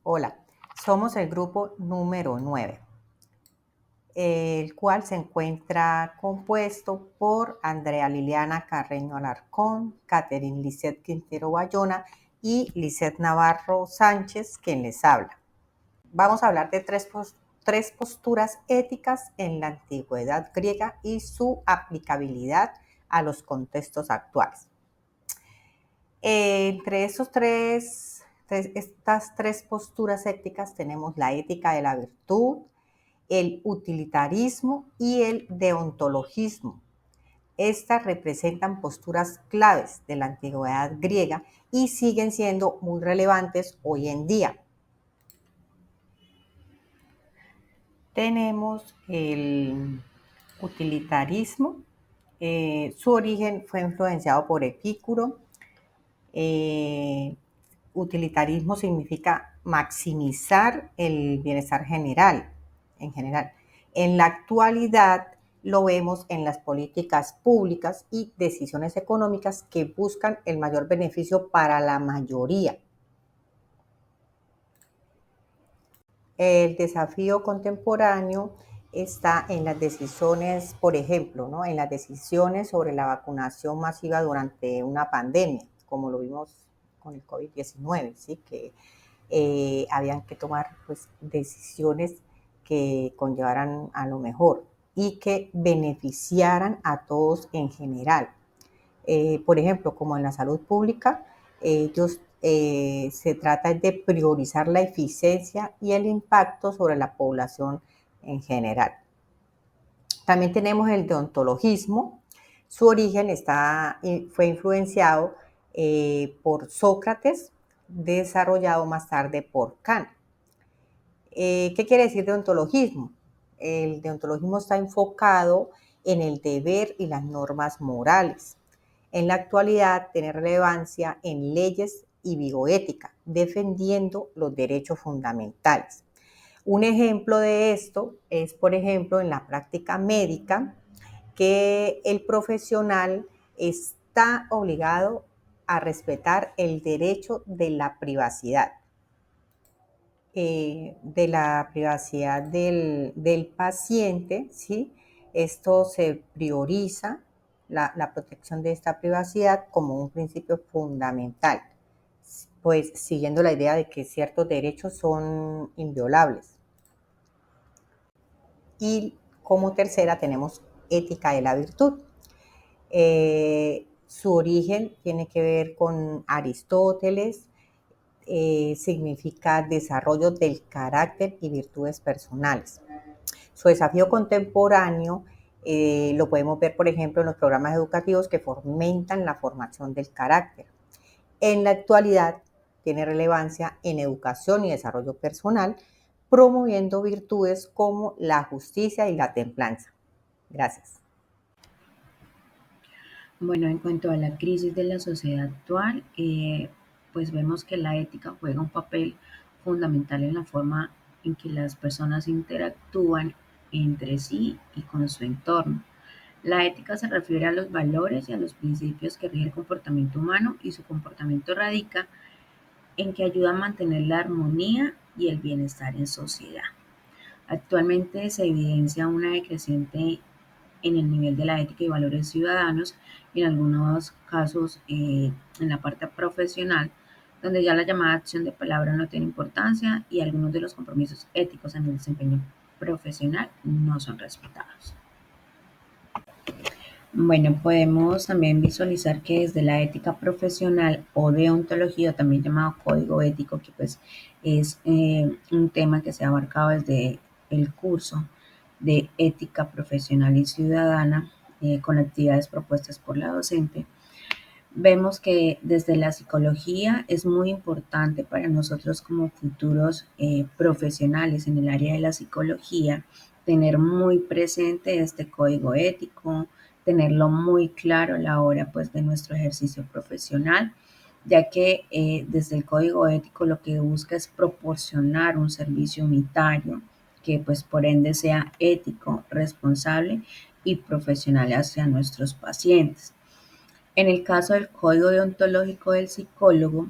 Hola, somos el grupo número 9, el cual se encuentra compuesto por Andrea Liliana Carreño Alarcón, Catherine Lisset Quintero Bayona y Lisset Navarro Sánchez, quien les habla. Vamos a hablar de tres posturas éticas en la antigüedad griega y su aplicabilidad a los contextos actuales. Entre estas tres posturas éticas tenemos la ética de la virtud, el utilitarismo y el deontologismo. Estas representan posturas claves de la antigüedad griega y siguen siendo muy relevantes hoy en día. Tenemos el utilitarismo. Su origen fue influenciado por Epicuro. Utilitarismo significa maximizar el bienestar general, en general. En la actualidad lo vemos en las políticas públicas y decisiones económicas que buscan el mayor beneficio para la mayoría. El desafío contemporáneo está en las decisiones, por ejemplo, ¿no? En las decisiones sobre la vacunación masiva durante una pandemia, como lo vimos con el COVID-19, ¿sí? Que habían que tomar pues, decisiones que conllevaran a lo mejor y que beneficiaran a todos en general. Por ejemplo, como en la salud pública, se trata de priorizar la eficiencia y el impacto sobre la población en general. También tenemos el deontologismo. Su origen fue influenciado por Sócrates, desarrollado más tarde por Kant. ¿Qué quiere decir deontologismo? El deontologismo está enfocado en el deber y las normas morales. En la actualidad tiene relevancia en leyes y bioética, defendiendo los derechos fundamentales. Un ejemplo de esto es, por ejemplo, en la práctica médica, que el profesional está obligado a respetar el derecho de la privacidad. Del paciente, ¿sí? Esto se prioriza, la protección de esta privacidad como un principio fundamental, pues siguiendo la idea de que ciertos derechos son inviolables. Y como tercera tenemos ética de la virtud. Su origen tiene que ver con Aristóteles, significa desarrollo del carácter y virtudes personales. Su desafío contemporáneo lo podemos ver, por ejemplo, en los programas educativos que fomentan la formación del carácter. En la actualidad tiene relevancia en educación y desarrollo personal, promoviendo virtudes como la justicia y la templanza. Gracias. Bueno, en cuanto a la crisis de la sociedad actual, pues vemos que la ética juega un papel fundamental en la forma en que las personas interactúan entre sí y con su entorno. La ética se refiere a los valores y a los principios que rigen el comportamiento humano, y su comportamiento radica en que ayuda a mantener la armonía y el bienestar en sociedad. Actualmente se evidencia una decreciente en el nivel de la ética y valores ciudadanos, y en algunos casos en la parte profesional, donde ya la llamada acción de palabra no tiene importancia y algunos de los compromisos éticos en el desempeño profesional no son respetados. Bueno, podemos también visualizar que desde la ética profesional o deontología, también llamado código ético, que pues es un tema que se ha abarcado desde el curso de ética profesional y ciudadana, con actividades propuestas por la docente, vemos que desde la psicología es muy importante para nosotros como futuros profesionales en el área de la psicología tener muy presente este código ético, tenerlo muy claro a la hora pues de nuestro ejercicio profesional, ya que desde el código ético lo que busca es proporcionar un servicio unitario que pues por ende sea ético, responsable y profesional hacia nuestros pacientes. En el caso del código deontológico del psicólogo,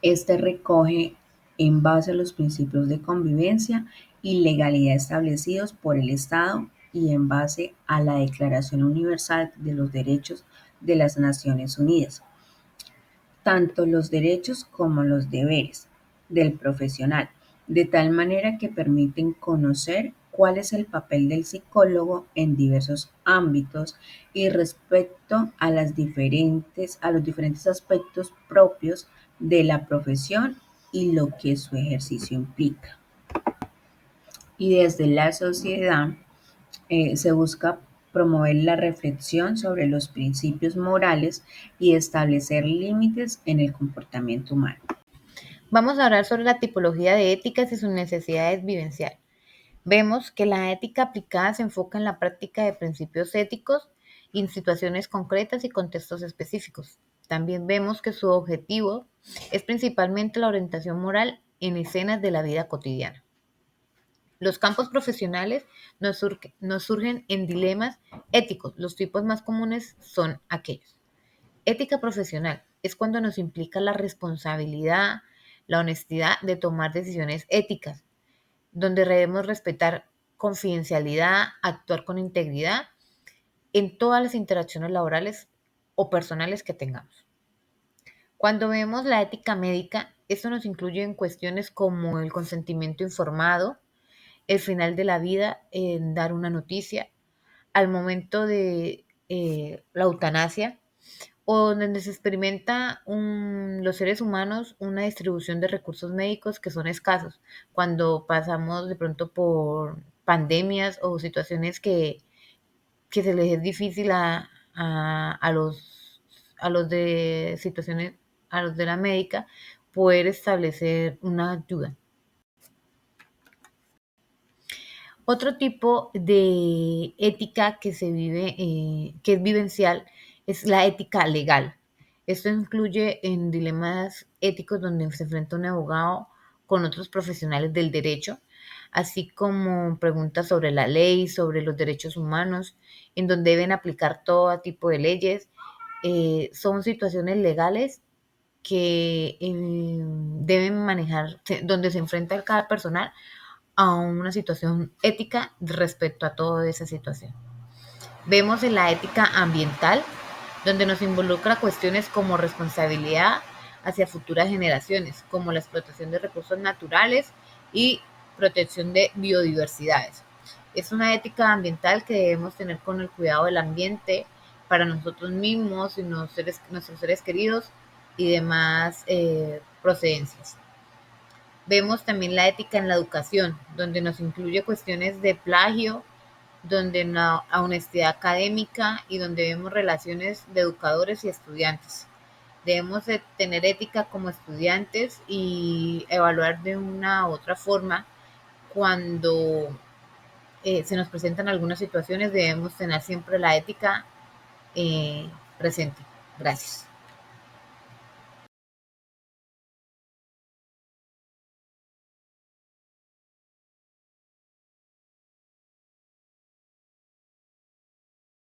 este recoge en base a los principios de convivencia y legalidad establecidos por el Estado y en base a la Declaración Universal de los Derechos de las Naciones Unidas, tanto los derechos como los deberes del profesional, de tal manera que permiten conocer cuál es el papel del psicólogo en diversos ámbitos y respecto a a los diferentes aspectos propios de la profesión y lo que su ejercicio implica. Y desde la sociedad se busca promover la reflexión sobre los principios morales y establecer límites en el comportamiento humano. Vamos a hablar sobre la tipología de éticas y sus necesidades vivenciales. Vemos que la ética aplicada se enfoca en la práctica de principios éticos en situaciones concretas y contextos específicos. También vemos que su objetivo es principalmente la orientación moral en escenas de la vida cotidiana. Los campos profesionales nos surgen en dilemas éticos. Los tipos más comunes son aquellos. Ética profesional es cuando nos implica la responsabilidad, la honestidad de tomar decisiones éticas, donde debemos respetar confidencialidad, actuar con integridad en todas las interacciones laborales o personales que tengamos. Cuando vemos la ética médica, esto nos incluye en cuestiones como el consentimiento informado, el final de la vida, en dar una noticia, al momento de la eutanasia, o donde se experimenta los seres humanos una distribución de recursos médicos que son escasos, cuando pasamos de pronto por pandemias o situaciones que se les es difícil a los de situaciones, a los de la médica, poder establecer una ayuda. Otro tipo de ética que se vive, que es vivencial, es la ética legal. Esto incluye en dilemas éticos donde se enfrenta un abogado con otros profesionales del derecho, así como preguntas sobre la ley, sobre los derechos humanos, en donde deben aplicar todo tipo de leyes. Son situaciones legales que deben manejar, donde se enfrenta cada personal a una situación ética respecto a toda esa situación. Vemos en la ética ambiental, donde nos involucra cuestiones como responsabilidad hacia futuras generaciones, como la explotación de recursos naturales y protección de biodiversidades. Es una ética ambiental que debemos tener con el cuidado del ambiente para nosotros mismos y nuestros seres queridos y demás procedencias. Vemos también la ética en la educación, donde nos incluye cuestiones de plagio, donde la honestidad académica y donde vemos relaciones de educadores y estudiantes. Debemos de tener ética como estudiantes y evaluar de una u otra forma cuando se nos presentan algunas situaciones, debemos tener siempre la ética presente. Gracias.